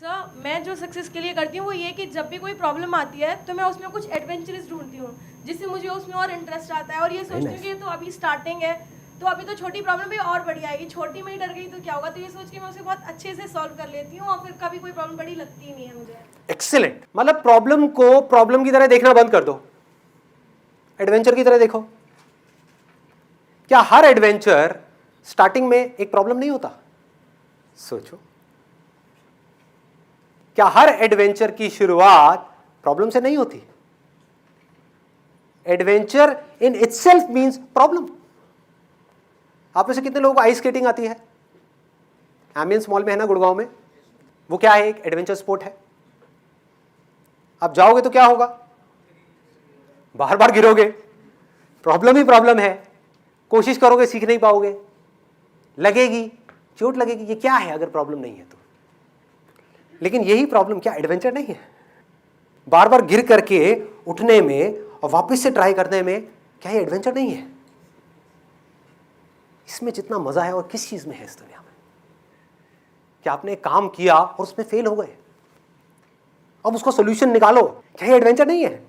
Sir मैं जो success के लिए करती हूँ वो ये कि जब भी कोई प्रॉब्लम आती है तो मैं उसमें कुछ एडवेंचरस ढूंढती हूँ जिससे मुझे उसमें और इंटरेस्ट आता है और ये सोचती हूँ कि तो अभी स्टार्टिंग है तो अभी तो छोटी प्रॉब्लम भी और बड़ी आएगी, छोटी में ही डर गई तो क्या होगा, तो ये सोच के मैं उसे बहुत अच्छे से सॉल्व कर लेती हूँ और फिर कभी कोई प्रॉब्लम बड़ी लगती ही नहीं है मुझे। एक्सीलेंट। मतलब प्रॉब्लम को प्रॉब्लम की तरह देखना बंद कर दो, एडवेंचर की तरह देखो। क्या हर एडवेंचर स्टार्टिंग में एक प्रॉब्लम नहीं होता? सोचो, क्या हर एडवेंचर की शुरुआत प्रॉब्लम से नहीं होती? Adventure in itself means problem. आप में से कितने लोगों को आइस स्केटिंग आती है? एम्बियंस मॉल में है ना गुड़गांव में, वो क्या है? एक एडवेंचर स्पोर्ट है। आप जाओगे तो क्या होगा? बार बार गिरोगे, प्रॉब्लम ही प्रॉब्लम है, कोशिश करोगे सीख नहीं पाओगे, लगेगी, चोट लगेगी। ये क्या है अगर प्रॉब्लम नहीं है तो? लेकिन यही प्रॉब्लम क्या एडवेंचर नहीं है? बार बार गिर करके उठने में और वापस से ट्राई करने में क्या ये एडवेंचर नहीं है? इसमें जितना मजा है और किस चीज में है इस दुनिया में? क्या आपने काम किया और उसमें फेल हो गए, अब उसका सॉल्यूशन निकालो, क्या ये एडवेंचर नहीं है?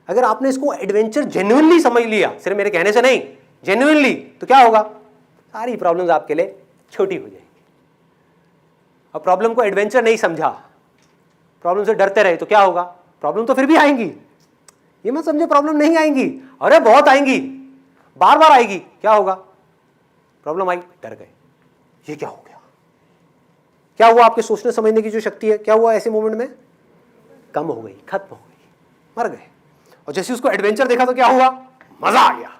अगर आपने इसको एडवेंचर जेन्युइनली समझ लिया, सिर्फ मेरे कहने से नहीं, जेन्युइनली, तो क्या होगा? सारी प्रॉब्लम्स आपके लिए छोटी हो जाएगी। और प्रॉब्लम को एडवेंचर नहीं समझा, प्रॉब्लम से डरते रहे तो क्या होगा? प्रॉब्लम तो फिर भी आएंगी। ये मत समझो प्रॉब्लम नहीं आएंगी, अरे बहुत आएंगी, बार बार आएगी। क्या होगा? प्रॉब्लम आई, डर गए, ये क्या हो गया? क्या हुआ? आपके सोचने समझने की जो शक्ति है, क्या हुआ ऐसे मोमेंट में? कम हो गई, खत्म हो गई, मर गए। और जैसे उसको एडवेंचर देखा तो क्या हुआ? मजा आ गया।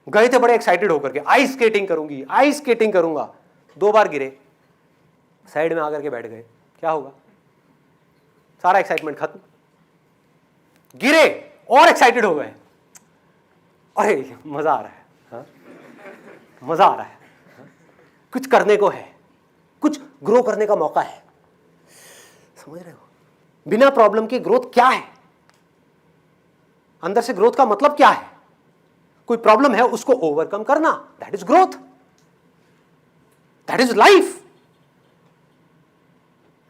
गए थे बड़े एक्साइटेड होकर के, आइस स्केटिंग करूंगी, आइस स्केटिंग करूंगा, 2 बार गिरे, साइड में आकर के बैठ गए, क्या होगा? सारा एक्साइटमेंट खत्म। गिरे और एक्साइटेड हो गए, अरे मजा आ रहा है, हाँ? मजा आ रहा है, हाँ? कुछ करने को है, कुछ ग्रो करने का मौका है। समझ रहे हो? बिना प्रॉब्लम के ग्रोथ क्या है? अंदर से ग्रोथ का मतलब क्या है? कोई प्रॉब्लम है उसको ओवरकम करना, that is growth, that is life.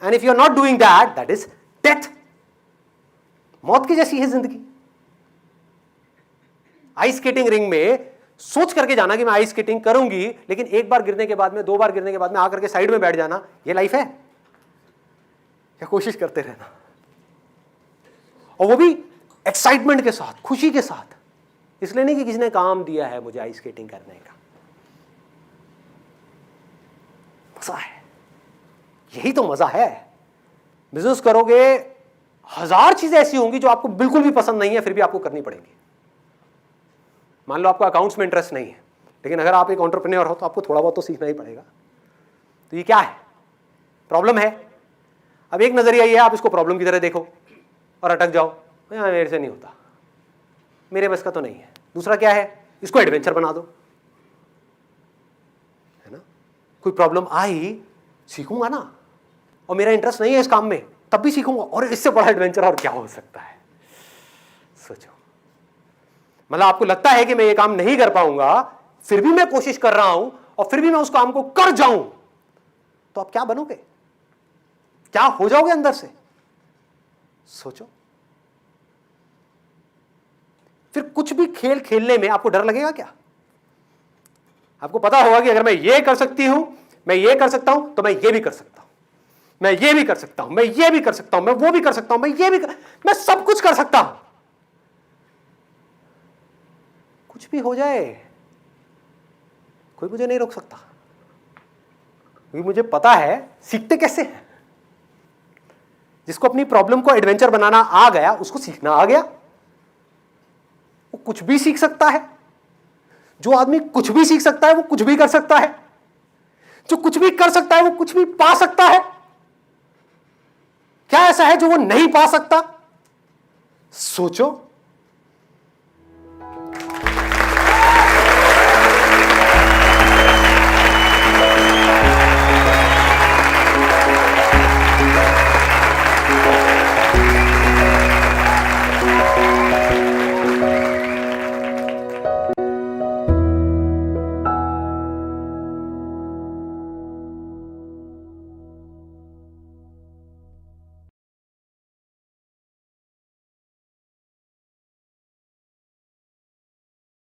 And if you are not doing that, that is death. मौत की जैसी है जिंदगी। आइस स्केटिंग रिंग में सोच करके जाना कि मैं आइस स्केटिंग करूंगी, लेकिन एक बार गिरने के बाद में, 2 बार गिरने के बाद में आकर के साइड में बैठ जाना, ये लाइफ है? या कोशिश करते रहना, और वो भी एक्साइटमेंट के साथ, खुशी के साथ, इसलिए नहीं कि किसी ने काम दिया है मुझे आइस स्केटिंग करने का। मजा है, यही तो मजा है। बिजनेस करोगे, 1000 चीजें ऐसी होंगी जो आपको बिल्कुल भी पसंद नहीं है, फिर भी आपको करनी पड़ेगी। मान लो आपको अकाउंट्स में इंटरेस्ट नहीं है, लेकिन अगर आप एक एंटरप्रेन्योर हो तो आपको थोड़ा बहुत तो सीखना ही पड़ेगा। तो ये क्या है? प्रॉब्लम है। अब एक नजरिया ये है, आप इसको प्रॉब्लम की तरह देखो और अटक जाओ, मेरे से नहीं होता, मेरे बस का तो नहीं है। दूसरा क्या है? इसको एडवेंचर बना दो, है ना? कोई प्रॉब्लम आई, सीखूंगा ना, और मेरा इंटरेस्ट नहीं है इस काम में, तब भी सीखूंगा, और इससे बड़ा एडवेंचर और क्या हो सकता है? सोचो। मतलब आपको लगता है कि मैं ये काम नहीं कर पाऊंगा, फिर भी मैं कोशिश कर रहा हूं और फिर भी मैं उस काम को कर जाऊं, तो आप क्या बनोगे? क्या हो जाओगे अंदर से? सोचो। फिर कुछ भी खेल खेलने में आपको डर लगेगा क्या? आपको पता होगा कि अगर मैं ये कर सकती हूं, मैं ये कर सकता हूं, तो मैं ये भी कर सकता हूं, मैं ये भी कर सकता हूं, मैं ये भी कर सकता हूं, मैं वो भी कर सकता हूं, मैं ये भी मैं सब कुछ कर सकता हूं। कुछ भी हो जाए, कोई मुझे नहीं रोक सकता, क्योंकि मुझे पता है सीखते कैसे हैं। जिसको अपनी प्रॉब्लम को एडवेंचर बनाना आ गया, उसको सीखना आ गया, वो कुछ भी सीख सकता है। जो आदमी कुछ भी सीख सकता है वो कुछ भी कर सकता है। जो कुछ भी कर सकता है वो कुछ भी पा सकता है। क्या ऐसा है जो वो नहीं पा सकता? सोचो।